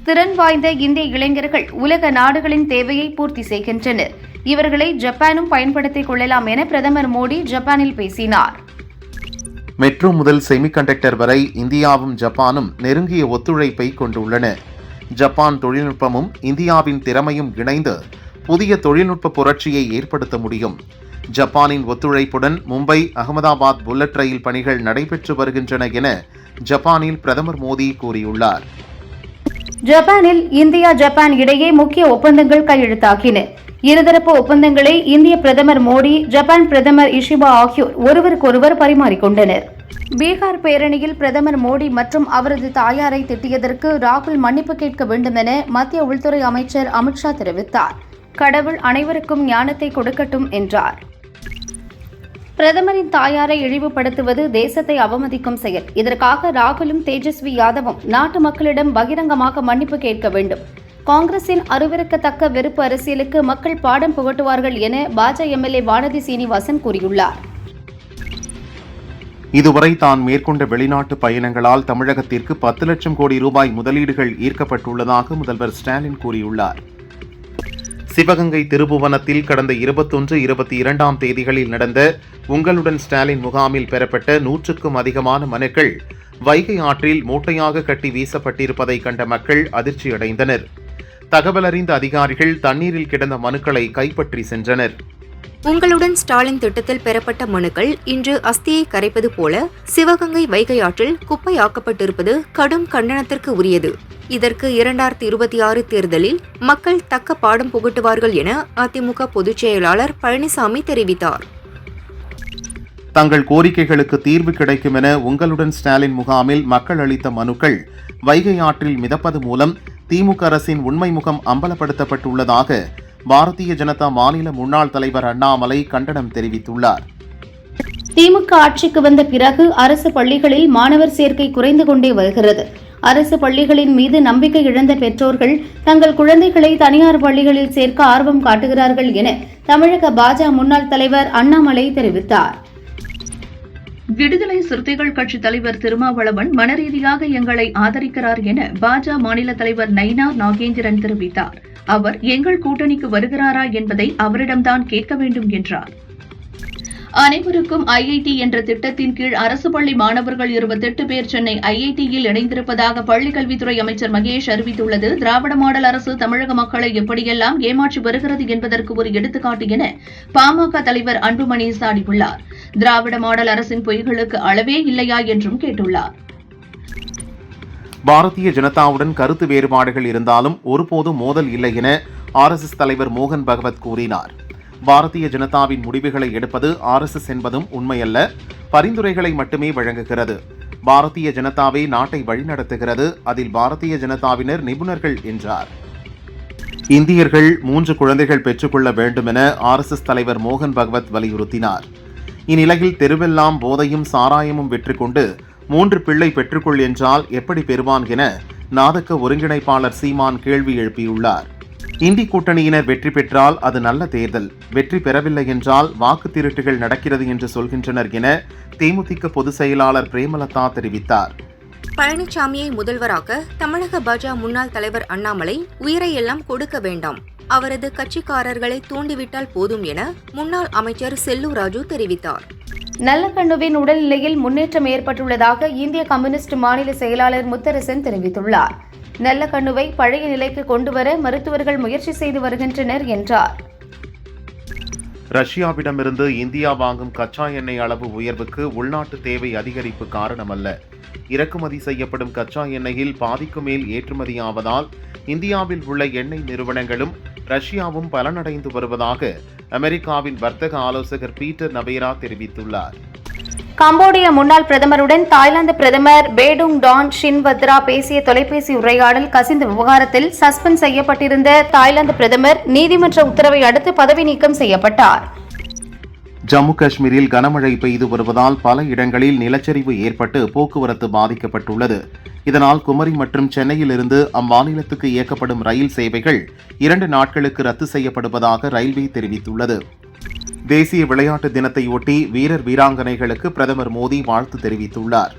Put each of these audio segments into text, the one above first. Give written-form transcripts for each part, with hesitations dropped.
திறன் வாய்ந்த இந்திய இளைஞர்கள் உலக நாடுகளின் தேவையை பூர்த்தி செய்கின்றனர். இவர்களை ஜப்பானும் பயன்படுத்திக் கொள்ளலாம் என பிரதமர் மோடி ஜப்பானில் பேசினார். மெட்ரோ முதல் செமிகண்டக்டர் வரை இந்தியாவும் ஜப்பானும் நெருங்கிய ஒத்துழைப்பை கொண்டுள்ளன. ஜப்பான் தொழில்நுட்பமும் இந்தியாவின் திறமையும் இணைந்து புதிய தொழில்நுட்ப புரட்சியை ஏற்படுத்த முடியும். ஜப்பானின் ஒத்துழைப்புடன் மும்பை அகமதாபாத் புல்லட் ரயில் பணிகள் நடைபெற்று வருகின்றன என ஜப்பானில் பிரதமர் மோடி கூறியுள்ளார். ஜப்பானில் இந்தியா ஜப்பான் இடையே முக்கிய ஒப்பந்தங்கள் கையெழுத்தாகின. இருதரப்பு ஒப்பந்தங்களை இந்திய பிரதமர் மோடி, ஜப்பான் பிரதமர் இஷிபா ஆகியோர் ஒருவருக்கொருவர் பரிமாறிக்கொண்டனர். பீகார் பேரணியில் பிரதமர் மோடி மற்றும் அவரது தாயாரை திட்டியதற்கு ராகுல் மன்னிப்பு கேட்க வேண்டும் என மத்திய உள்துறை அமைச்சர் அமித்ஷா தெரிவித்தார். கடவுள் அனைவருக்கும் ஞானத்தை கொடுக்கட்டும் என்றார். பிரதமரின் தாயாரை இழிவுபடுத்துவது தேசத்தை அவமதிக்கும் செயல். இதற்காக ராகுலும் தேஜஸ்வி யாதவும் நாட்டு மக்களிடம் பகிரங்கமாக மன்னிப்பு கேட்க வேண்டும். காங்கிரசின் அருவருக்கத்தக்க வெறுப்பு அரசியலுக்கு மக்கள் பாடம் புகட்டுவார்கள் என பாஜக எம்எல்ஏ வானதி சீனிவாசன் கூறியுள்ளார். இதுவரை தான் மேற்கொண்ட வெளிநாட்டு பயணங்களால் தமிழகத்திற்கு 10 லட்சம் கோடி ரூபாய் முதலீடுகள் ஈர்க்கப்பட்டுள்ளதாக முதல்வர் ஸ்டாலின் கூறியுள்ளார். சிவகங்கை திருபுவனத்தில் கடந்த 21, 22ஆம் தேதிகளில் நடந்த உங்களுடன் ஸ்டாலின் முகாமில் பெறப்பட்ட 100க்கும் அதிகமான மனுக்கள் வைகை ஆற்றில் மூட்டையாக கட்டி வீசப்பட்டிருப்பதை கண்ட மக்கள் அதிர்ச்சியடைந்தனர். தகவல் அறிந்த அதிகாரிகள் தண்ணீரில் கிடந்த மனுக்களை கைப்பற்றி சென்றனர். உங்களுடன் ஸ்டாலின் திட்டத்தில் பெறப்பட்ட மனுக்கள் இன்று அஸ்தியை கரைப்பது போல சிவகங்கை வைகை ஆற்றில் குப்பையாக்கப்பட்டிருப்பது கடும் கண்டனத்திற்கு உரியது. இதற்கு 2026 தேர்தலில் மக்கள் தக்க பாடம் புகட்டுவார்கள் என அதிமுக பொதுச் செயலாளர் பழனிசாமி தெரிவித்தார். தங்கள் கோரிக்கைகளுக்கு தீர்வு கிடைக்கும் என உங்களுடன் ஸ்டாலின் முகாமில் மக்கள் அளித்த மனுக்கள் வைகை ஆற்றில் மிதப்பது மூலம் திமுக அரசின் உண்மை முகம் அம்பலப்படுத்தப்பட்டுள்ளதாக பாரதிய ஜனதா மாநில முன்னாள் தலைவர் அண்ணாமலை கண்டனம் தெரிவித்துள்ளார். திமுக ஆட்சிக்கு வந்த பிறகு அரசு பள்ளிகளில் மாணவர் சேர்க்கை குறைந்து கொண்டே வருகிறது. அரசு பள்ளிகளின் மீது நம்பிக்கை இழந்த பெற்றோர்கள் தங்கள் குழந்தைகளை தனியார் பள்ளிகளில் சேர்க்க ஆர்வம் காட்டுகிறார்கள் என தமிழக பாஜக முன்னாள் தலைவர் அண்ணாமலை தெரிவித்தார். விடுதலை சிறுத்தைகள் கட்சி தலைவர் திருமாவளவன் மனரீதியாக எங்களை ஆதரிக்கிறார் என பாஜக மாநில தலைவர் நைனா நாகேந்திரன் தெரிவித்தார். அவர் எங்கள் கூட்டணிக்கு வருகிறாரா என்பதை அவரிடம்தான் கேட்க வேண்டும் என்றார். அனைவருக்கும் ஐஐடி என்ற திட்டத்தின் கீழ் அரசு பள்ளி மாணவர்கள் 28 பேர் சென்னை ஐஐடியில் இணைந்திருப்பதாக பள்ளிக்கல்வித்துறை அமைச்சர் மகேஷ் அறிவித்துள்ளது திராவிட மாடல் அரசு தமிழக மக்களை எப்படியெல்லாம் ஏமாற்றி வருகிறது என்பதற்கு ஒரு எடுத்துக்காட்டு என பாமக தலைவர் அன்புமணி சாடியுள்ளார். திராவிட மாடல் அரசின் பொய்களுக்கு அளவே இல்லையா என்றும் கேட்டுள்ளார். பாரதிய ஜனதாவுடன் கருத்து வேறுபாடுகள் இருந்தாலும் ஒருபோதும் மோதல் இல்லை என RSS தலைவர் மோகன் பகவத் கூறினார். பாரதிய ஜனதாவின் முடிவுகளை எடுப்பது RSS என்பதும் உண்மையல்ல, பரிந்துரைகளை மட்டுமே வழங்குகிறது. பாரதிய ஜனதாவே நாட்டை வழிநடத்துகிறது, அதில் பாரதிய ஜனதாவினர் நிபுணர்கள் என்றார். இந்தியர்கள் 3 குழந்தைகள் பெற்றுக்கொள்ள வேண்டும் என RSS தலைவர் மோகன் பகவத் வலியுறுத்தினார். இந்நிலையில் தெருவெல்லாம் போதையும் சாராயமும் வெற்றி கொண்டு 3 பிள்ளை பெற்றுக்கொள் என்றால் எப்படி பெறுவான் என நாதக்க ஒருங்கிணைப்பாளர் சீமான் கேள்வி எழுப்பியுள்ளார். இந்தி கூட்டணியினர் வெற்றி பெற்றால் அது நல்ல தேர்தல், வெற்றி பெறவில்லை என்றால் வாக்கு திருட்டுகள் நடக்கிறது என்று சொல்கின்றனர் என தேமுதிக பொதுச் செயலாளர் பிரேமலதா தெரிவித்தார். பழனிசாமியை முதல்வராக்க தமிழக பாஜக முன்னாள் தலைவர் அண்ணாமலை உயிரை எல்லாம் கொடுக்க வேண்டாம், அவரது கட்சிக்காரர்களை தூண்டிவிட்டால் போதும் என முன்னாள் அமைச்சர் செல்லூர் ராஜு தெரிவித்தார். நல்லகண்ணுவின் உடல்நிலையில் முன்னேற்றம் ஏற்பட்டுள்ளதாக இந்திய கம்யூனிஸ்ட் மாநில செயலாளர் முத்தரசன் தெரிவித்துள்ளார். நல்லகண்ணுவை பழைய நிலைக்கு கொண்டுவர மருத்துவர்கள் முயற்சி செய்து வருகின்றனர் என்றார். ரஷ்யாவிடமிருந்து இந்தியா வாங்கும் கச்சா எண்ணெய் அளவு உயர்வுக்கு உள்நாட்டு தேவை அதிகரிப்பு காரணமல்ல. இறக்குமதி செய்யப்படும் கச்சா எண்ணெயில் பாதிக்கு மேல் ஏற்றுமதியாவதால் இந்தியாவில் உள்ள எண்ணெய் நிறுவனங்களும் ரஷ்யாவும் பலனடைந்து வருவதாக அமெரிக்காவின் வர்த்தக ஆலோசகர் பீட்டர் நவேரா தெரிவித்துள்ளார். கம்போடிய முன்னாள் பிரதமருடன் தாய்லாந்து பிரதமர் பேடுங் டான் ஷின்வத்ரா பேசிய தொலைபேசி உரையாடல் கசிந்த விவகாரத்தில் சஸ்பெண்ட் செய்யப்பட்டிருந்த தாய்லாந்து பிரதமர் நீதிமன்ற உத்தரவை அடுத்து பதவி நீக்கம் செய்யப்பட்டார். ஜம்மு காஷ்மீரில் கனமழை பெய்து வருவதால் பல இடங்களில் நிலச்சரிவு ஏற்பட்டு போக்குவரத்து பாதிக்கப்பட்டுள்ளது. இதனால் குமரி மற்றும் சென்னையிலிருந்து அம்மாநிலத்துக்கு இயக்கப்படும் ரயில் சேவைகள் 2 நாட்களுக்கு ரத்து செய்யப்படுவதாக ரயில்வே தெரிவித்துள்ளது. தேசிய விளையாட்டு தினத்தையொட்டி வீரர் வீராங்கனைகளுக்கு பிரதமர் மோடி வாழ்த்து தெரிவித்துள்ளார்.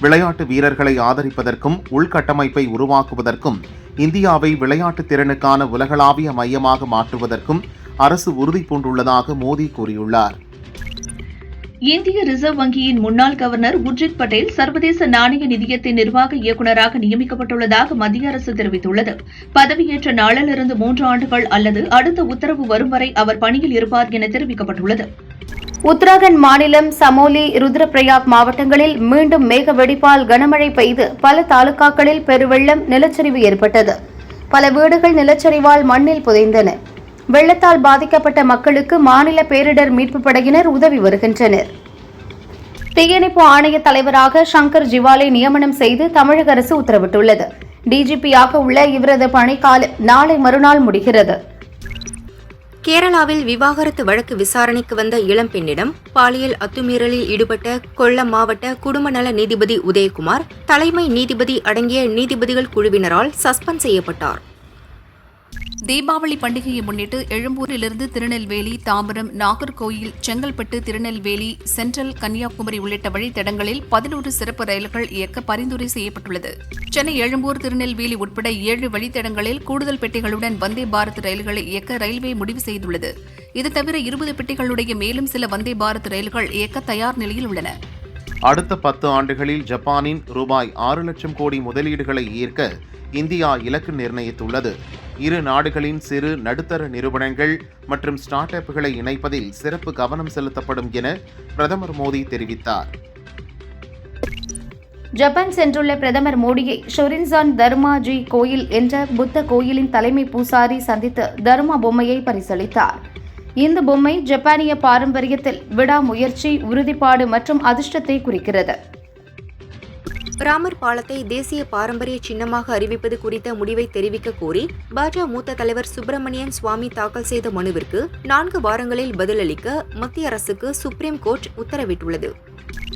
விளையாட்டு வீரர்களை ஆதரிப்பதற்கும் உள்கட்டமைப்பை உருவாக்குவதற்கும் இந்தியாவை விளையாட்டு திறனுக்கான உலகளாவிய மையமாக மாற்றுவதற்கும் அரசு உறுதி பூண்டுள்ளதாக மோடி கூறியுள்ளார். இந்திய ரிசர்வ் வங்கியின் முன்னாள் கவர்னர் உர்ஜித் பட்டேல் சர்வதேச நாணய நிதியத்தின் நிர்வாக இயக்குநராக நியமிக்கப்பட்டுள்ளதாக மத்திய அரசு தெரிவித்துள்ளது. பதவியேற்ற நாளிலிருந்து 3 ஆண்டுகள் அல்லது அடுத்த உத்தரவு வரும் வரை அவர் பணியில் இருப்பார் என தெரிவிக்கப்பட்டுள்ளது. உத்தராகண்ட் மாநிலம் சமோலி, ருத்ரபிரயாக் மாவட்டங்களில் மீண்டும் மேக வெடிப்பால் கனமழை பெய்து பல தாலுகாக்களில் பெருவெள்ளம், நிலச்சரிவு ஏற்பட்டது. பல வீடுகள் நிலச்சரிவால் மண்ணில் புதைந்தன. வெள்ளத்தால் பாதிக்கப்பட்ட மக்களுக்கு மாநில பேரிடர் மீட்புப் படையினர் உதவி வருகின்றனர். தீயணைப்பு ஆணைய தலைவராக சங்கர் ஜிவாலை நியமனம் செய்து தமிழக அரசு உத்தரவிட்டுள்ளது. டிஜிபியாக உள்ள இவரது பணிக்காலம் நாளை மறுநாள் முடிகிறது. கேரளாவில் விவாகரத்து வழக்கு விசாரணைக்கு வந்த இளம்பெண்ணிடம் பாலியல் அத்துமீறலில் ஈடுபட்ட கொல்லம் மாவட்ட குடும்ப நல நீதிபதி உதயகுமார் தலைமை நீதிபதி அடங்கிய நீதிபதிகள் குழுவினரால் சஸ்பெண்ட் செய்யப்பட்டார். தீபாவளி பண்டிகையை முன்னிட்டு எழும்பூரிலிருந்து திருநெல்வேலி, தாம்பரம், நாகர்கோயில், செங்கல்பட்டு, திருநெல்வேலி, சென்ட்ரல், கன்னியாகுமரி உள்ளிட்ட வழித்தடங்களில் 11 சிறப்பு ரயில்கள் இயக்க பரிந்துரை செய்யப்பட்டுள்ளது. சென்னை, எழும்பூர், திருநெல்வேலி உட்பட 7 வழித்தடங்களில் கூடுதல் பெட்டிகளுடன் வந்தே பாரத் ரயில்களை இயக்க ரயில்வே முடிவு செய்துள்ளது. இது தவிர 20 பெட்டிகளுடைய மேலும் சில வந்தே பாரத் ரயில்கள் இயக்க தயார் நிலையில் உள்ளன. அடுத்த 10 ஆண்டுகளில் ஜப்பானின் ரூபாய் 6 லட்சம் கோடி முதலீடுகளை ஈர்க்க இந்தியா இலக்கு நிர்ணயித்துள்ளது. இரு நாடுகளின் சிறு நடுத்தர நிறுவனங்கள் மற்றும் ஸ்டார்ட் அப்களை இணைப்பதில் சிறப்பு கவனம் செலுத்தப்படும் என பிரதமர் மோடி தெரிவித்தார். ஜப்பான் சென்றுள்ள பிரதமர் மோடியை ஷொரின்சான் தர்மாஜி கோயில் என்ற புத்த கோயிலின் தலைமை பூசாரி சந்தித்து தர்மா பொம்மையை பரிசளித்தார். இந்த பொம்மை ஜப்பானிய பாரம்பரியத்தில் விடாமுயற்சி, உறுதிப்பாடு மற்றும் அதிர்ஷ்டத்தை குறிக்கிறது. ராமர் பாலத்தை தேசிய பாரம்பரிய சின்னமாக அறிவிப்பது குறித்த முடிவை தெரிவிக்க கோரி பாஜக மூத்த தலைவர் சுப்பிரமணியன் சுவாமி தாக்கல் செய்த மனுவிற்கு 4 வாரங்களில் பதிலளிக்க மத்திய அரசுக்கு சுப்ரீம் கோர்ட் உத்தரவிட்டுள்ளது.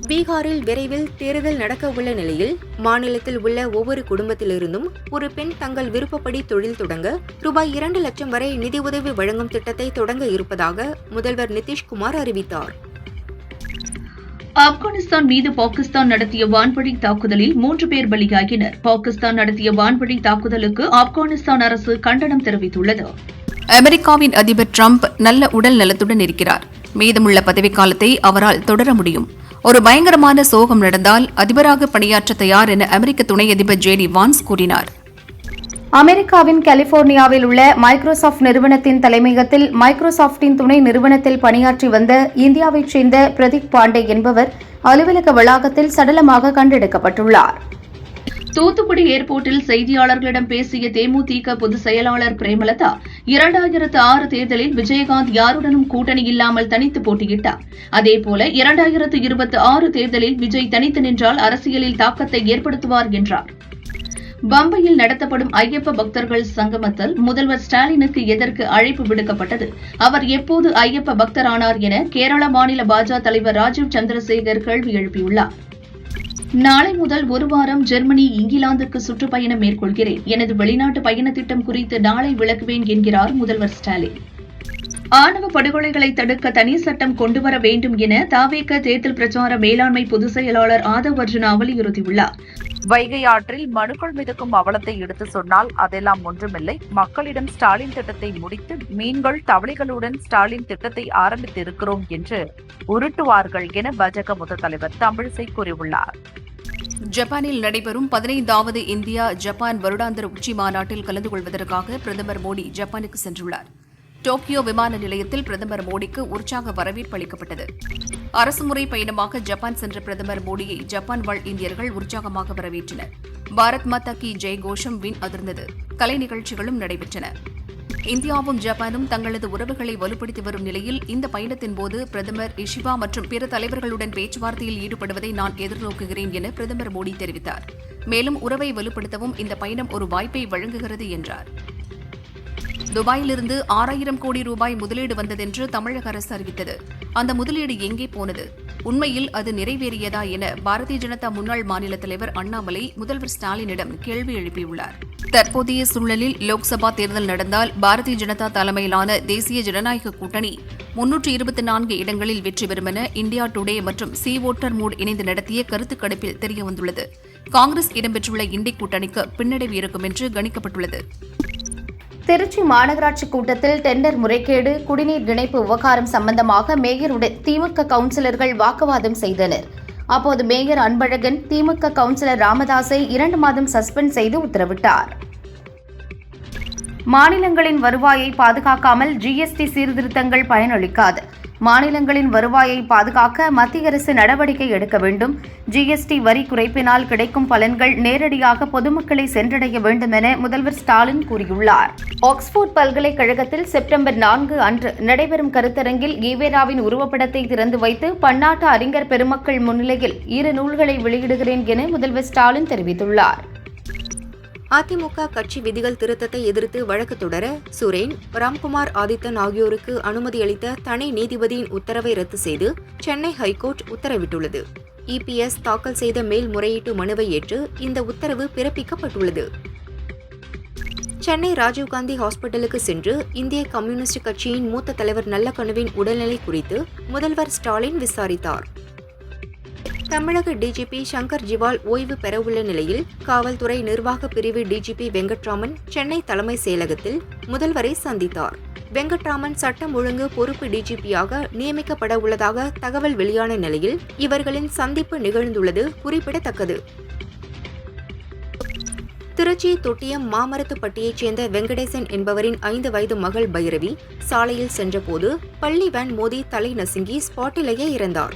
பீகாரில் விரைவில் தேர்தல் நடக்க உள்ள நிலையில் மாநிலத்தில் உள்ள ஒவ்வொரு குடும்பத்திலிருந்தும் ஒரு பெண் தங்கள் விருப்பப்படி தொழில் தொடங்க ரூபாய் 2 லட்சம் வரை நிதி உதவி வழங்கும் திட்டத்தை தொடங்க இருப்பதாக முதல்வர் நிதிஷ்குமார் அறிவித்தார். ஆப்கானிஸ்தான் மீது பாகிஸ்தான் நடத்திய வான்வழி தாக்குதலில் 3 பேர் பலியாகினர். பாகிஸ்தான் நடத்திய வான்வழி தாக்குதலுக்கு ஆப்கானிஸ்தான் அரசு கண்டனம் தெரிவித்துள்ளது. அமெரிக்காவின் அதிபர் டிரம்ப் நல்ல உடல் நலத்துடன் இருக்கிறார். மீதமுள்ள பதவிக்காலத்தை அவரால் தொடர முடியும். ஒரு பயங்கரமான சோகம் நடந்தால் அதிபராக பணியாற்ற தயார் என அமெரிக்க துணை அதிபர் ஜே.டி. வான்ஸ் கூறினார். அமெரிக்காவின் கலிபோர்னியாவில் உள்ள மைக்ரோசாப்ட் நிறுவனத்தின் தலைமையகத்தில் மைக்ரோசாப்டின் துணை நிறுவனத்தில் பணியாற்றி வந்த இந்தியாவைச் சேர்ந்த பிரதீப் பாண்டே என்பவர் அலுவலக வளாகத்தில் சடலமாக கண்டெடுக்கப்பட்டுள்ளார். தூத்துக்குடி ஏர்போர்ட்டில் செய்தியாளர்களிடம் பேசிய தேமுதிக பொதுச் செயலாளர் பிரேமலதா, 2006 தேர்தலில் விஜயகாந்த் யாருடனும் கூட்டணி இல்லாமல் தனித்து போட்டியிட்டார். அதேபோல 2026 தேர்தலில் விஜய் தனித்து நின்றால் அரசியலில் தாக்கத்தை ஏற்படுத்துவார் என்றார். பம்பையில் நடத்தப்படும் ஐயப்ப பக்தர்கள் சங்கமத்தில் முதல்வர் ஸ்டாலினுக்கு எதற்கு அழைப்பு விடுக்கப்பட்டது? அவர் எப்போது ஐயப்ப பக்தரானார் என கேரள மாநில பாஜக தலைவர் ராஜீவ் சந்திரசேகர் கேள்வி எழுப்பியுள்ளார். நாளை முதல் ஒரு வாரம் ஜெர்மனி, இங்கிலாந்துக்கு சுற்றுப்பயணம் மேற்கொள்கிறேன். எனது வெளிநாட்டு பயண திட்டம் குறித்து நாளை விளக்குவேன் என்கிறார் முதல்வர் ஸ்டாலின். ஆணவ படுகொலைகளை தடுக்க தனி சட்டம் கொண்டுவர வேண்டும் என தவேக தேர்தல் பிரச்சார மேலாண்மை பொதுச் செயலாளர் ஆதவ் அர்ஜுனா வலியுறுத்தியுள்ளார். வைகை ஆற்றில் மனுக்கள் மிதக்கும் அவலத்தை எடுத்து சொன்னால் அதெல்லாம் ஒன்றுமில்லை. மக்களிடம் ஸ்டாலின் திட்டத்தை முடித்து மீன்கள் தவளைகளுடன் ஸ்டாலின் திட்டத்தை ஆரம்பித்திருக்கிறோம் என்று உருட்டுவார்கள் என பாஜக மூத்த தலைவர் தமிழிசை கூறியுள்ளார். ஜப்பானில் நடைபெறும் 15வது இந்தியா ஜப்பான் வருடாந்திர உச்சி மாநாட்டில் கலந்து கொள்வதற்காக பிரதமர் மோடி ஜப்பானுக்கு சென்றுள்ளார். டோக்கியோ விமான நிலையத்தில் பிரதமர் மோடிக்கு உற்சாக வரவேற்பு அளிக்கப்பட்டது. அரசுமுறை பயணமாக ஜப்பான் சென்ற பிரதமர் மோடியை ஜப்பான் வாழ் இந்தியர்கள் உற்சாகமாக வரவேற்றனர். பாரத் மாதா கி ஜெய் கோஷம் வின் அதிர்ந்தது. கலை நிகழ்ச்சிகளும் நடைபெற்றன. இந்தியாவும் ஜப்பானும் தங்களது உறவுகளை வலுப்படுத்தி வரும் நிலையில் இந்த பயணத்தின் போது பிரதமர் இஷிபா மற்றும் பிற தலைவர்களுடன் பேச்சுவார்த்தையில் ஈடுபடுவதை நான் எதிர்நோக்குகிறேன் என பிரதமர் மோடி தெரிவித்தார். மேலும் உறவை வலுப்படுத்தவும் இந்த பயணம் ஒரு வாய்ப்பை வழங்குகிறது என்றார். துபாயிலிருந்து 6000 கோடி ரூபாய் முதலீடு வந்ததென்று தமிழக அரசு அறிவித்தது. அந்த முதலீடு எங்கே போனது? உண்மையில் அது நிறைவேறியதா என பாரதிய ஜனதா முன்னாள் மாநில தலைவர் அண்ணாமலை முதல்வர் ஸ்டாலினிடம் கேள்வி எழுப்பியுள்ளார். தற்போதைய சூழலில் லோக்சபா தேர்தல் நடந்தால் பாரதிய ஜனதா தலைமையிலான தேசிய ஜனநாயக கூட்டணி 324 இடங்களில் வெற்றி பெறும் என இந்தியா டுடே மற்றும் சி வோட்டர் மூட் இணைந்து நடத்திய கருத்துக் கணிப்பில் தெரியவந்துள்ளது. காங்கிரஸ் இடம்பெற்றுள்ள இண்டி கூட்டணிக்கு பின்னடைவு இருக்கும் என்று கணிக்கப்பட்டுள்ளது. திருச்சி மாநகராட்சி கூட்டத்தில் டெண்டர் முறைகேடு, குடிநீர் இணைப்பு விவகாரம் சம்பந்தமாக மேயருடன் திமுக கவுன்சிலர்கள் வாக்குவாதம் செய்தனர். அப்போது மேயர் அன்பழகன் திமுக கவுன்சிலர் ராமதாஸை 2 மாதம் சஸ்பெண்ட் செய்து உத்தரவிட்டார். மாநிலங்களின் வருவாயை பாதுகாக்காமல் ஜிஎஸ்டி சீர்திருத்தங்கள் பயனளிக்காது. மாநிலங்களின் வருவாயை பாதுகாக்க மத்திய அரசு நடவடிக்கை எடுக்க வேண்டும். ஜிஎஸ்டி வரி குறைப்பினால் கிடைக்கும் பலன்கள் நேரடியாக பொதுமக்களை சென்றடைய வேண்டும் என முதல்வர் ஸ்டாலின் கூறியுள்ளார். ஆக்ஸ்போர்ட் பல்கலைக்கழகத்தில் செப்டம்பர் 4 அன்று நடைபெறும் கருத்தரங்கில் ஈவேராவின் உருவப்படத்தை திறந்து வைத்து பன்னாட்டு அறிஞர் பெருமக்கள் முன்னிலையில் 2 நூல்களை வெளியிடுகிறேன் என முதல்வர் ஸ்டாலின் தெரிவித்துள்ளார். அதிமுக கட்சி விதிகள் திருத்தத்தை எதிர்த்து வழக்கு தொடர சுரேன், ராம்குமார் ஆதித்தன் ஆகியோருக்கு அனுமதி அளித்த தனி நீதிபதியின் உத்தரவை ரத்து செய்து சென்னை ஹைகோர்ட் உத்தரவிட்டுள்ளது. இபிஎஸ் தாக்கல் செய்த மேல்முறையீட்டு மனுவை ஏற்று இந்த உத்தரவு பிறப்பிக்கப்பட்டுள்ளது. சென்னை ராஜீவ்காந்தி ஹாஸ்பிட்டலுக்கு சென்று இந்திய கம்யூனிஸ்ட் கட்சியின் மூத்த தலைவர் நல்லக்கண்ணுவின் உடல்நிலை குறித்து முதல்வர் ஸ்டாலின் விசாரித்தார். தமிழக டிஜிபி சங்கர் ஜிவால் ஓய்வு பெறவுள்ள நிலையில் காவல்துறை நிர்வாக பிரிவு டிஜிபி வெங்கட்ராமன் சென்னை தலைமை செயலகத்தில் முதல்வரை சந்தித்தார். வெங்கட்ராமன் சட்டம் ஒழுங்கு பொறுப்பு டிஜிபியாக நியமிக்கப்பட உள்ளதாக தகவல் வெளியான நிலையில் இவர்களின் சந்திப்பு நிகழ்ந்துள்ளது குறிப்பிடத்தக்கது. திருச்சி தொட்டியம் மாமரத்துப்பட்டியைச் சேர்ந்த வெங்கடேசன் என்பவரின் 5 வயது மகள் பைரவி சாலையில் சென்றபோது பள்ளி வேன் மோதி தலை நசுங்கி ஸ்பாட்டிலேயே இறந்தார்.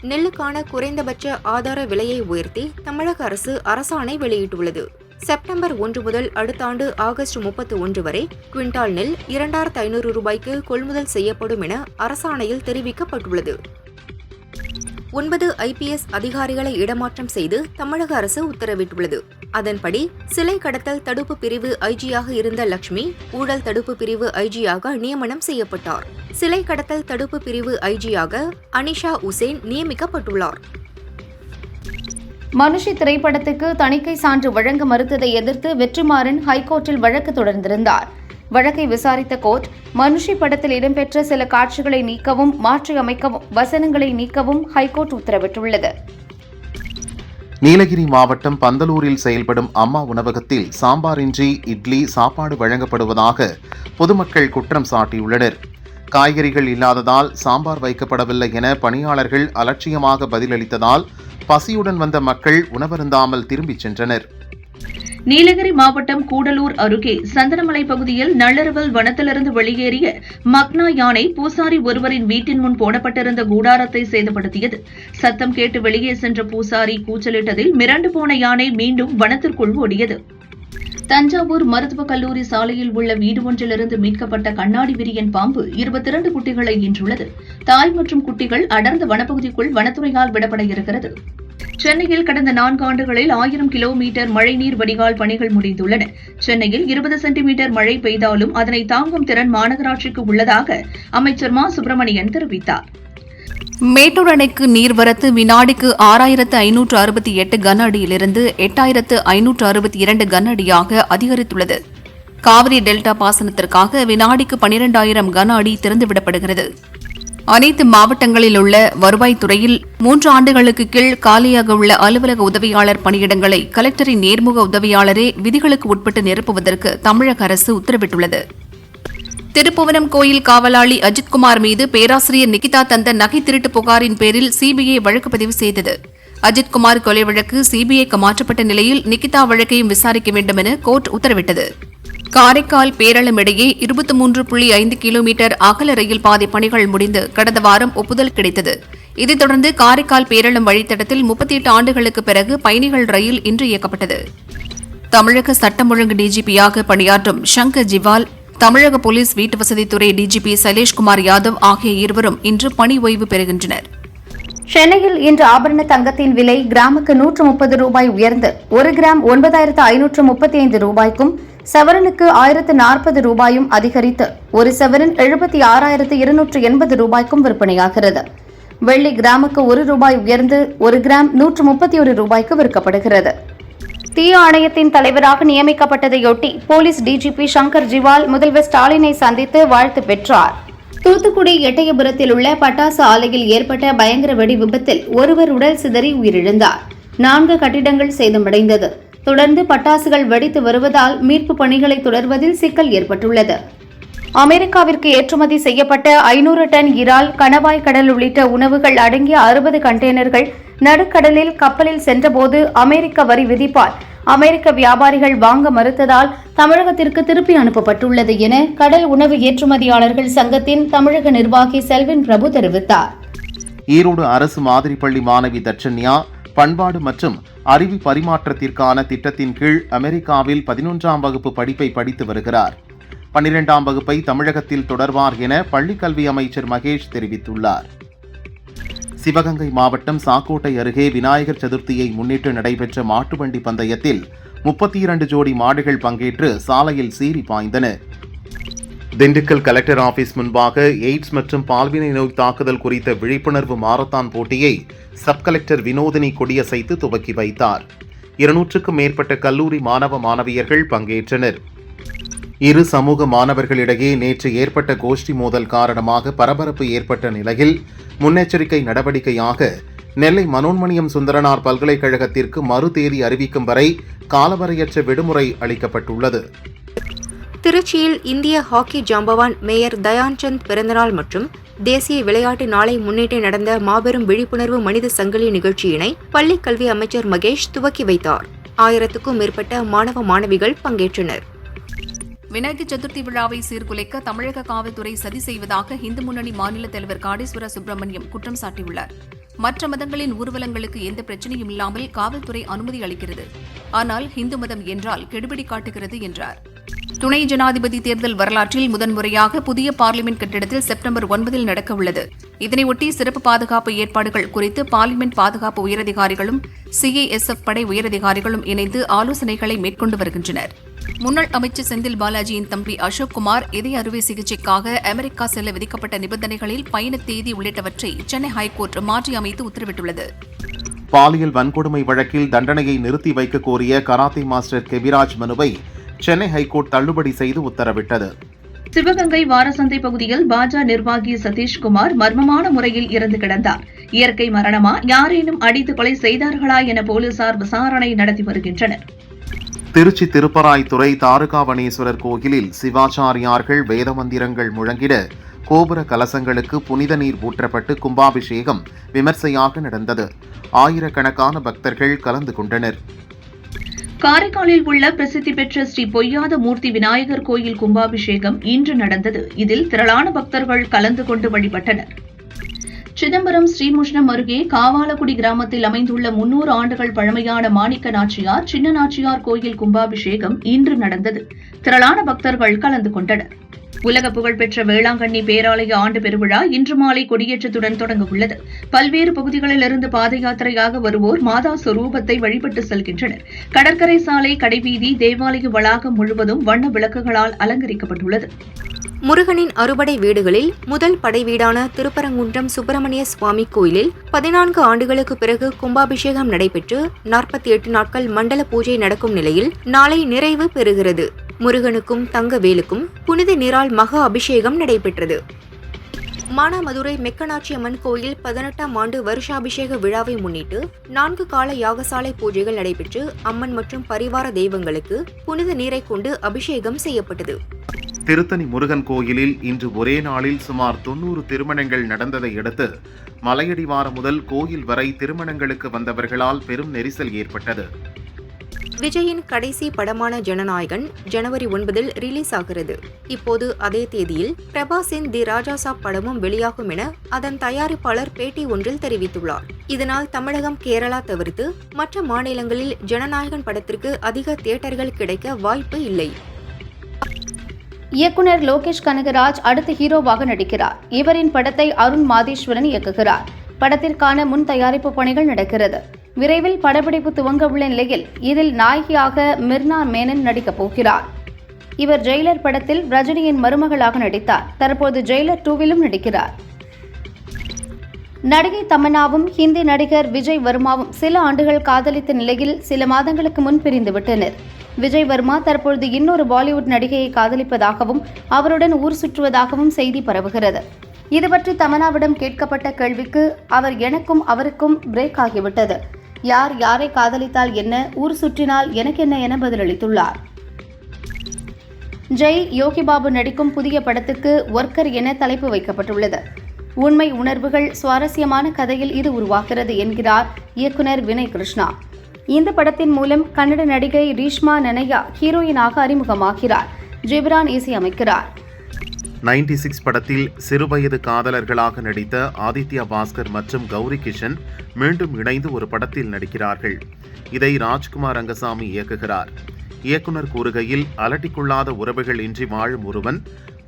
நெல்லுக்கான குறைந்தபட்ச ஆதார விலையை உயர்த்தி தமிழக அரசு அரசாணை வெளியிட்டுள்ளது. செப்டம்பர் 1 முதல் அடுத்த ஆண்டு ஆகஸ்ட் 31 வரை குவிண்டால் நெல் 2500 ரூபாய்க்கு கொள்முதல் செய்யப்படும் என அரசாணையில் தெரிவிக்கப்பட்டுள்ளது. 9 ஐபிஎஸ் அதிகாரிகளை இடமாற்றம் செய்து தமிழக அரசு உத்தரவிட்டுள்ளது. அதன்படி சிலை கடத்தல் தடுப்பு பிரிவு ஐஜியாக இருந்த லட்சுமி ஊழல் தடுப்பு பிரிவு ஐஜியாக நியமனம் செய்யப்பட்டார். சிலை கடத்தல் தடுப்பு பிரிவு ஐஜியாக அனிஷா உசேன் நியமிக்கப்பட்டுள்ளார். மனுஷி திரைப்படத்துக்கு தணிக்கை சான்று வழங்க மறுத்ததை எதிர்த்து வெற்றிமாறன் ஹைகோர்ட்டில் வழக்கு தொடர்ந்திருந்தார். வழக்கை விசாரித்த கோர்ட் மனுஷி படத்தில் இடம்பெற்ற சில காட்சிகளை நீக்கவும் மாற்றி அமைக்கவும் வசனங்களை நீக்கவும் ஹைகோர்ட் உத்தரவிட்டுள்ளது. நீலகிரி மாவட்டம் பந்தலூரில் செயல்படும் அம்மா உணவகத்தில் சாம்பாரின்றி இட்லி சாப்பாடு வழங்கப்படுவதாக பொதுமக்கள் குற்றம் சாட்டியுள்ளனர். காய்கறிகள் இல்லாததால் சாம்பார் வைக்கப்படவில்லை என பணியாளர்கள் அலட்சியமாக பதிலளித்ததால் பசியுடன் வந்த மக்கள் உணவருந்தாமல் திரும்பிச் சென்றனர். நீலகிரி மாவட்டம் கூடலூர் அருகே சந்தனமலை பகுதியில் நள்ளிரவில் வனத்திலிருந்து வெளியேறிய மக்னா யானை பூசாரி ஒருவரின் வீட்டின் முன் போடப்பட்டிருந்த கூடாரத்தை சேதப்படுத்தியது. சத்தம் கேட்டு வெளியே சென்ற பூசாரி கூச்சலிட்டதில் மிரண்டு போன யானை மீண்டும் வனத்திற்குள் ஓடியது. தஞ்சாவூர் மருத்துவக் கல்லூரி சாலையில் உள்ள வீடு ஒன்றிலிருந்து மீட்கப்பட்ட கண்ணாடி விரியன் பாம்பு 22 குட்டிகளை ஈன்றுள்ளது. தாய் மற்றும் குட்டிகள் அடர்ந்த வனப்பகுதிக்குள் வனத்துறையால் விடப்பட இருக்கிறது. சென்னையில் கடந்த 4 ஆண்டுகளில் 1000 கிலோமீட்டர் மழைநீர் வடிகால் பணிகள் முடிந்துள்ளன. சென்னையில் 20 சென்டிமீட்டர் மழை பெய்தாலும் அதனை தாங்கும் திறன் மாநகராட்சிக்கு உள்ளதாக அமைச்சர் மா சுப்பிரமணியன் தெரிவித்தார். மேட்டூர் அணைக்கு நீர்வரத்து வினாடிக்கு 6568 கன அடியிலிருந்து 8562 கன அடியாக அதிகரித்துள்ளது. காவிரி டெல்டா பாசனத்திற்காக வினாடிக்கு 12000 கன அடி திறந்துவிடப்படுகிறது. அனைத்து மாவட்டங்களில் உள்ள வருவாய்த்துறையில் 3 ஆண்டுகளுக்கு கீழ் காலியாக உள்ள அலுவலக உதவியாளர் பணியிடங்களை கலெக்டரின் நேர்முக உதவியாளரே விதிகளுக்கு உட்பட்டு நிரப்புவதற்கு தமிழக அரசு உத்தரவிட்டுள்ளது. திருப்புவனம் கோயில் காவலாளி அஜித்குமார் மீது பேராசிரியர் நிகிதா தந்த நகை திருட்டு புகாரின் பேரில் சிபிஐ வழக்கு பதிவு செய்தது. அஜித்குமார் கொலை வழக்கு சிபிஐக்கு மாற்றப்பட்ட நிலையில் நிகிதா வழக்கையும் விசாரிக்க வேண்டும் என கோர்ட் உத்தரவிட்டது. காரைக்கால் பேரளம் இடையே 23.5 கிலோமீட்டர் அகல ரயில் பாதை பணிகள் முடிந்து கடந்த வாரம் ஒப்புதல் கிடைத்தது. இதைத் தொடர்ந்து காரைக்கால் பேரளம் வழித்தடத்தில் 38 ஆண்டுகளுக்கு பிறகு பயணிகள் ரயில் இன்று இயக்கப்பட்டது. தமிழக சட்டம் ஒழுங்கு டிஜிபியாக பணியாற்றும் சங்கர் ஜிவால், தமிழக போலீஸ் வீட்டுவசதித்துறை டிஜிபி சைலேஷ்குமார் யாதவ் ஆகிய இருவரும் இன்று பணி ஓய்வு பெறுகின்றனர். சென்னையில் இன்று ஆபரண தங்கத்தின் விலை கிராமுக்கு 130 ரூபாய் உயர்ந்து 1 கிராம் 9535 ரூபாய்க்கும் சவரனுக்கு 1040 ரூபாயும் அதிகரித்து ஒரு சவரன் 76280 ரூபாய்க்கும் விற்பனையாகிறது. வெள்ளி கிராமுக்கு 1 ரூபாய் உயர்ந்து 1 கிராம் 131 ரூபாய்க்கு விற்கப்படுகிறது. தீ ஆணையத்தின் தலைவராக நியமிக்கப்பட்டதையொட்டி போலீஸ் டிஜிபி சங்கர் ஜிவால் முதல்வர் ஸ்டாலினை சந்தித்து வாழ்த்து பெற்றார். தூத்துக்குடி எட்டயபுரத்தில் உள்ள பட்டாசு ஆலையில் ஏற்பட்ட பயங்கர வெடி விபத்தில் ஒருவர் உடல் சிதறி உயிரிழந்தார். 4 கட்டிடங்கள் சேதமடைந்தது. தொடர்ந்து பட்டாசுகள் வெடித்து வருவதால் மீட்பு பணிகளை தொடர்வதில் சிக்கல் ஏற்பட்டுள்ளது. அமெரிக்காவிற்கு ஏற்றுமதி செய்யப்பட்ட 500 டன் இறால், கணவாய் கடல் உள்ளிட்ட உணவுகள் அடங்கிய 60 கண்டெய்னர்கள் நடுக்கடலில் கப்பலில் சென்றபோது அமெரிக்க வரி விதிப்பால் அமெரிக்க வியாபாரிகள் வாங்க மறுத்ததால் தமிழகத்திற்கு திருப்பி அனுப்பப்பட்டுள்ளது என கடல் உணவு ஏற்றுமதியாளர்கள் சங்கத்தின் தமிழக நிர்வாகி செல்வின் பிரபு தெரிவித்தார். ஈரோடு அரசு மாதிரி பள்ளி மாணவி தட்சண்யா பண்பாடு மற்றும் அறிவு பரிமாற்றத்திற்கான திட்டத்தின் கீழ் அமெரிக்காவில் 11ஆம் வகுப்பு படிப்பை படித்து வருகிறார். 12ஆம் வகுப்பை தமிழகத்தில் தொடர்வார் என பள்ளிக்கல்வி அமைச்சர் மகேஷ் தெரிவித்துள்ளார். சிவகங்கை மாவட்டம் சாக்கோட்டை அருகே விநாயகர் சதுர்த்தியை முன்னிட்டு நடைபெற்ற மாட்டுவண்டி பந்தயத்தில் 32 ஜோடி மாடுகள் பங்கேற்று சாலையில் சீறி பாய்ந்தன. திண்டுக்கல் கலெக்டர் ஆபீஸ் முன்பாக எய்ட்ஸ் மற்றும் பால்வினை நோய் தாக்குதல் குறித்த விழிப்புணர்வு மாரத்தான் போட்டியை சப் கலெக்டர் வினோதினி கொடியசைத்து துவக்கி வைத்தார். 200க்கும் மேற்பட்ட கல்லூரி மாணவ மாணவியர்கள் பங்கேற்றனர். இரு சமூக மாணவர்களிடையே நேற்று ஏற்பட்ட கோஷ்டி மோதல் காரணமாக பரபரப்பு ஏற்பட்ட நிலையில் முன்னெச்சரிக்கை நடவடிக்கையாக நெல்லை மனோன்மணியம் சுந்தரனார் பல்கலைக்கழகத்திற்கு மறு தேதி அறிவிக்கும் வரை காலவரையற்ற விடுமுறை அளிக்கப்பட்டுள்ளது. திருச்சியில் இந்திய ஹாக்கி ஜாம்பவான் மேயர் தயான்சந்த் பிறந்தநாள் மற்றும் தேசிய விளையாட்டு நாளை முன்னிட்டு நடந்த மாபெரும் விழிப்புணர்வு மனித சங்கிலி நிகழ்ச்சியினை பள்ளிக் கல்வி அமைச்சர் மகேஷ் துவக்கி வைத்தார். 1000க்கும் மேற்பட்ட மாணவ மாணவிகள் பங்கேற்றனர். விநாயகர் சதுர்த்தி விழாவை சீர்குலைக்க தமிழக காவல்துறை சதி செய்வதாக இந்து முன்னணி மாநில தலைவர் காடேஸ்வர சுப்பிரமணியம் குற்றம் சாட்டியுள்ளார். மற்ற மதங்களின் ஊர்வலங்களுக்கு எந்த பிரச்சனையும் இல்லாமல் காவல்துறை அனுமதி அளிக்கிறது. ஆனால் இந்து மதம் என்றால் கெடுபிடி காட்டுகிறது என்றார். துணை ஜனாதிபதி தேர்தல் வரலாற்றில் முதன்முறையாக புதிய பார்லிமெண்ட் கட்டிடத்தில் செப்டம்பர் 9 நடக்கவுள்ளது. இதனையொட்டி சிறப்பு பாதுகாப்பு ஏற்பாடுகள் குறித்து பார்லிமெண்ட் பாதுகாப்பு உயரதிகாரிகளும் சிஐஎஸ்எஃப் படை உயரதிகாரிகளும் இணைந்து ஆலோசனைகளை மேற்கொண்டு வருகின்றனர். முன்னாள் அமைச்சர் செந்தில் பாலாஜியின் தம்பி அசோக் குமார் இதய அறுவை சிகிச்சைக்காக அமெரிக்கா செல்ல விதிக்கப்பட்ட நிபந்தனைகளில் பயண தேதி உள்ளிட்டவற்றை சென்னை ஹைகோர்ட் மாற்றி அமைத்து உத்தரவிட்டுள்ளது. பாலியல் வன்கொடுமை வழக்கில் தண்டனையை நிறுத்தி வைக்க கோரிய கராத்தே மாஸ்டர் கெபிராஜ் மனுவை சென்னை ஹைகோர்ட் தள்ளுபடி செய்து உத்தரவிட்டது. சிவகங்கை வாரசந்தை பகுதியில் பாஜ நிர்வாகி சதீஷ்குமார் மர்மமான முறையில் இறந்து கிடந்தார். இயற்கை மரணமா, யாரேனும் அடித்து கொலை செய்தார்களா என போலீசார் விசாரணை நடத்தி வருகின்றனர். திருச்சி திருப்பராய்த்துறை தாருகாவனேஸ்வரர் கோயிலில் சிவாச்சாரியார்கள் வேத மந்திரங்கள் முழங்கிட கோபுர கலசங்களுக்கு புனித நீர் ஊற்றப்பட்டு கும்பாபிஷேகம் விமர்சையாக நடந்தது. ஆயிரக்கணக்கான பக்தர்கள் கலந்து கொண்டனர். காரைக்காலில் உள்ள பிரசித்தி பெற்ற ஸ்ரீ பொய்யாத மூர்த்தி விநாயகர் கோயில் கும்பாபிஷேகம் இன்று நடந்தது. இதில் திரளான பக்தர்கள் கலந்து கொண்டு வழிபட்டனர். சிதம்பரம் ஸ்ரீமுஷ்ணம் அருகே காவாலக்குடி கிராமத்தில் அமைந்துள்ள 300 ஆண்டுகள் பழமையான மாணிக்க நாச்சியார் சின்ன நாச்சியார் கோயில் கும்பாபிஷேகம் இன்று நடந்தது. திரளான பக்தர்கள் கலந்து கொண்டனர். உலக புகழ்பெற்ற வேளாங்கண்ணி பேராலய ஆண்டு பெருவிழா இன்று மாலை கொடியேற்றத்துடன் தொடங்க உள்ளது. பல்வேறு பகுதிகளிலிருந்து பாத யாத்திரையாக வருவோர் மாதா சொரூபத்தை வழிபட்டு செல்கின்றனர். கடற்கரை சாலை, கடைவீதி, தேவாலய வளாகம் முழுவதும் வண்ண விளக்குகளால் அலங்கரிக்கப்பட்டுள்ளது. முருகனின் அறுபடை வீடுகளில் முதல் படை வீடான திருப்பரங்குன்றம் சுப்பிரமணிய சுவாமி கோயிலில் 14 ஆண்டுகளுக்கு பிறகு கும்பாபிஷேகம் நடைபெற்று 48 நாட்கள் மண்டல பூஜை நடக்கும் நிலையில் நாளை நிறைவு பெறுகிறது. முருகனுக்கும் தங்கவேலுக்கும் புனித நீரால் மகா அபிஷேகம் நடைபெற்றது. மானாமதுரை மெக்கனாட்சியம்மன் கோயில் 18ஆம் ஆண்டு வருஷாபிஷேக விழாவை முன்னிட்டு 4 கால யாகசாலை பூஜைகள் நடைபெற்று அம்மன் மற்றும் பரிவார தெய்வங்களுக்கு புனித நீரை கொண்டு அபிஷேகம் செய்யப்பட்டது. திருத்தணி முருகன் கோயிலில் இன்று ஒரே நாளில் சுமார் 90 திருமணங்கள் நடந்ததை அடுத்து மலையடிவாரம் முதல் கோயில் வரை திருமணங்களுக்கு வந்தவர்களால் பெரும் நெரிசல் ஏற்பட்டது. விஜயின் கடைசி படமான ஜனநாயகன் ஜனவரி 9 ரிலீஸ் ஆகிறது. இப்போது அதே தேதியில் பிரபாஸின் தி ராஜாசாப் படமும் வெளியாகும் என அதன் தயாரிப்பாளர் பேட்டி ஒன்றில் தெரிவித்துள்ளார். இதனால் தமிழகம், கேரளா தவிர்த்து மற்ற மாநிலங்களில் ஜனநாயகன் படத்திற்கு அதிக தியேட்டர்கள் கிடைக்க வாய்ப்பு இல்லை. இயக்குனர் லோகேஷ் கனகராஜ் அடுத்த ஹீரோவாக நடிக்கிறார். இவரின் படத்தை அருண் மாதேஸ்வரன் இயக்குகிறார். படத்திற்கான முன் தயாரிப்பு பணிகள் நடக்கிறது. விரைவில் படப்பிடிப்பு துவங்க உள்ள நிலையில் இதில் நாயகியாக மிர்னா மேனன் நடிக்கப் போகிறார். இவர் ஜெயிலர் படத்தில் ரஜினியின் மருமகளாக நடித்தார். தற்போது ஜெயிலர் 2விலும் நடிக்கிறார். நடிகை தமன்னாவும் ஹிந்தி நடிகர் விஜய் வர்மாவும் சில ஆண்டுகள் காதலித்த நிலையில் சில மாதங்களுக்கு முன் பிரிந்துவிட்டனர். விஜய் வர்மா தற்பொழுது இன்னொரு பாலிவுட் நடிகையை காதலிப்பதாகவும் அவருடன் ஊர் சுற்றுவதாகவும் செய்தி பரவுகிறது. இதுபற்றி தமன்னாவிடம் கேட்கப்பட்ட கேள்விக்கு அவர் எனக்கும் அவருக்கும் பிரேக் ஆகிவிட்டது, யார் யாரை காதலித்தால் என்ன, ஊர் சுற்றினால் எனக்கென்ன என பதிலளித்துள்ளார். ஜெய் யோகி பாபு நடிக்கும் புதிய படத்துக்கு ஒர்க்கர் என தலைப்பு வைக்கப்பட்டுள்ளது. உண்மை உணர்வுகள் சுவாரஸ்யமான கதையில் இது உருவாகிறது என்கிறார் இயக்குனர் வினய் கிருஷ்ணா. இந்த படத்தின் மூலம் கன்னட நடிகை ரீஷ்மா நனையா ஹீரோயினாக அறிமுகமாகிறார். ஜிப்ரான் இசையமைக்கிறார். 96 படத்தில் சிறுவயது காதலர்களாக நடித்த ஆதித்யா பாஸ்கர் மற்றும் கௌரி கிஷன் மீண்டும் இணைந்து ஒரு படத்தில் நடிக்கிறார்கள். இதை ராஜ்குமார் ரங்கசாமி இயக்குகிறார். இயக்குனர் கூறுகையில், அலட்டிக்கொள்ளாத உறவுகள் இன்றி வாழும் ஒருவன்,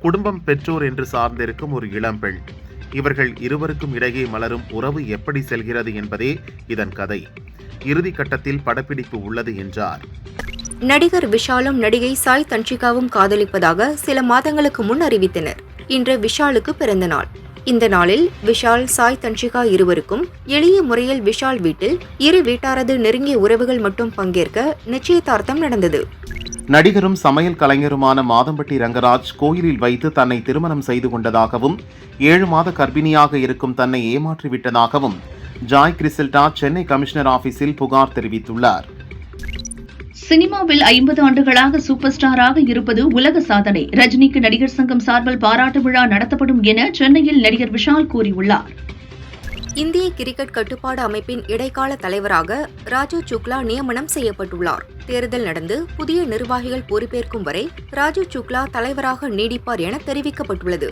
குடும்பம், பெற்றோர் என்று சார்ந்திருக்கும் ஒரு இளம்பெண், இவர்கள் இருவருக்கும் இடையே மலரும் உறவு எப்படி செல்கிறது என்பதே இதன் கதை. இறுதி கட்டத்தில் படப்பிடிப்பு உள்ளது என்றார். நடிகர் விஷாலும் நடிகை சாய் தன்ஷிகாவும் காதலிப்பதாக சில மாதங்களுக்கு முன் அறிவித்தனர். இன்று விஷாலுக்கு பிறந்த நாள். இந்த நாளில் விஷால், சாய் தன்ஷிகா இருவருக்கும் எளிய முறையில் விஷால் வீட்டில் இரு வீட்டாரது நெருங்கிய உறவுகள் மட்டும் பங்கேற்க நிச்சயதார்த்தம் நடந்தது. நடிகரும் சமையல் கலைஞருமான மாதம்பட்டி ரங்கராஜ் கோயிலில் வைத்து தன்னை திருமணம் செய்து கொண்டதாகவும் 7 மாத கர்ப்பிணியாக இருக்கும் தன்னை ஏமாற்றிவிட்டதாகவும் ஜாய் கிறிசல்டா சென்னை கமிஷனர் ஆபீஸில் புகார் தெரிவித்துள்ளார். சினிமாவில் 50 ஆண்டுகளாக சூப்பர் ஸ்டாராக இருப்பது உலக சாதனை. ரஜினிக்கு நடிகர் சங்கம் சார்பில் பாராட்டு விழா நடத்தப்படும் என சென்னையில் நடிகர் விஷால் கூறியுள்ளார். இந்திய கிரிக்கெட் கட்டுப்பாடு அமைப்பின் இடைக்கால தலைவராக ராஜு சுக்லா நியமனம் செய்யப்பட்டுள்ளார். தேர்தல் நடந்து புதிய நிர்வாகிகள் பொறுப்பேற்கும் வரை ராஜு சுக்லா தலைவராக நீடிப்பார் என தெரிவிக்கப்பட்டுள்ளது.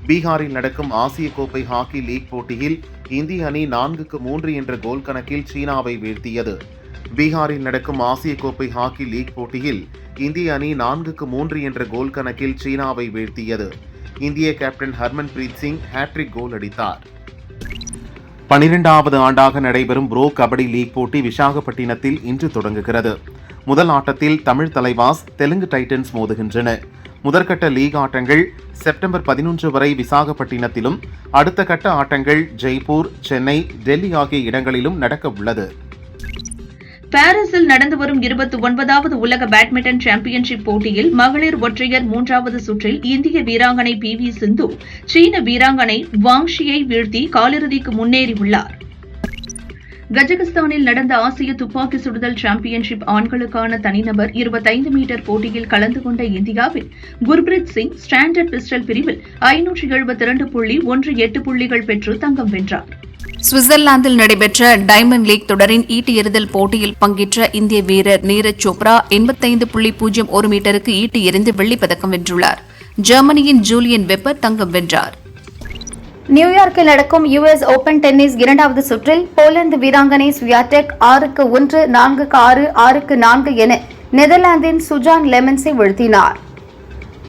பீகாரில் நடக்கும் ஆசிய கோப்பை ஹாக்கி லீக் போட்டியில் இந்திய அணி 4-3 என்ற கோல் கணக்கில் சீனாவை வீழ்த்தியது. பீகாரில் நடக்கும் ஆசிய கோப்பை ஹாக்கி லீக் போட்டியில் இந்திய அணி 4-3 என்ற கோல் கணக்கில் சீனாவை வீழ்த்தியது. இந்திய கேப்டன் ஹர்மன்பிரீத் சிங் ஹேட்ரிக் கோல் அடித்தார். 12வது ஆண்டாக நடைபெறும் ப்ரோ கபடி லீக் போட்டி விசாகப்பட்டினத்தில் இன்று தொடங்குகிறது. முதல் ஆட்டத்தில் தமிழ் தலைவாஸ், தெலுங்கு டைட்டன்ஸ் மோதுகின்றன. முதற்கட்ட லீக் ஆட்டங்கள் செப்டம்பர் 11 வரை விசாகப்பட்டினத்திலும், அடுத்த கட்ட ஆட்டங்கள் ஜெய்ப்பூர், சென்னை, டெல்லி ஆகிய இடங்களிலும் நடக்க உள்ளது. பாரிஸில் நடந்து வரும் 29வது உலக பேட்மிண்டன் சாம்பியன்ஷிப் போட்டியில் மகளிர் ஒற்றையர் 3வது சுற்றில் இந்திய வீராங்கனை PV சிந்து சீன வீராங்கனை வாங் ஷியை வீழ்த்தி காலிறுதிக்கு முன்னேறியுள்ளார். கஜகஸ்தானில் நடந்த ஆசிய துப்பாக்கி சுடுதல் சாம்பியன்ஷிப் ஆண்களுக்கான தனிநபர் 25 மீட்டர் போட்டியில் கலந்து கொண்ட இந்தியாவின் குர்பிரீத் சிங் ஸ்டாண்டர்ட் பிஸ்டல் பிரிவில் 572.18 புள்ளிகள் பெற்று தங்கம் வென்றார். சுவிட்சர்லாந்தில் நடைபெற்ற டைமண்ட் லீக் தொடரின் ஈட்டி எறிதல் போட்டியில் பங்கேற்ற இந்திய வீரர் நீரஜ் சோப்ரா 85.01 மீட்டருக்கு ஈட்டி எறிந்து வெள்ளிப் பதக்கம் வென்றுள்ளார். ஜெர்மனியின் ஜூலியன் வெப்பர் தங்கம் வென்றார். நியூயார்க்கில் நடக்கும் US ஓபன் டென்னிஸ் 2வது சுற்றில் போலந்து வீராங்கனை ஸ்வியாடெக் 6-1, 4-6, 6-4 என நெதர்லாந்தின் சுஜான் லெமன்ஸை வீழ்த்தினார்.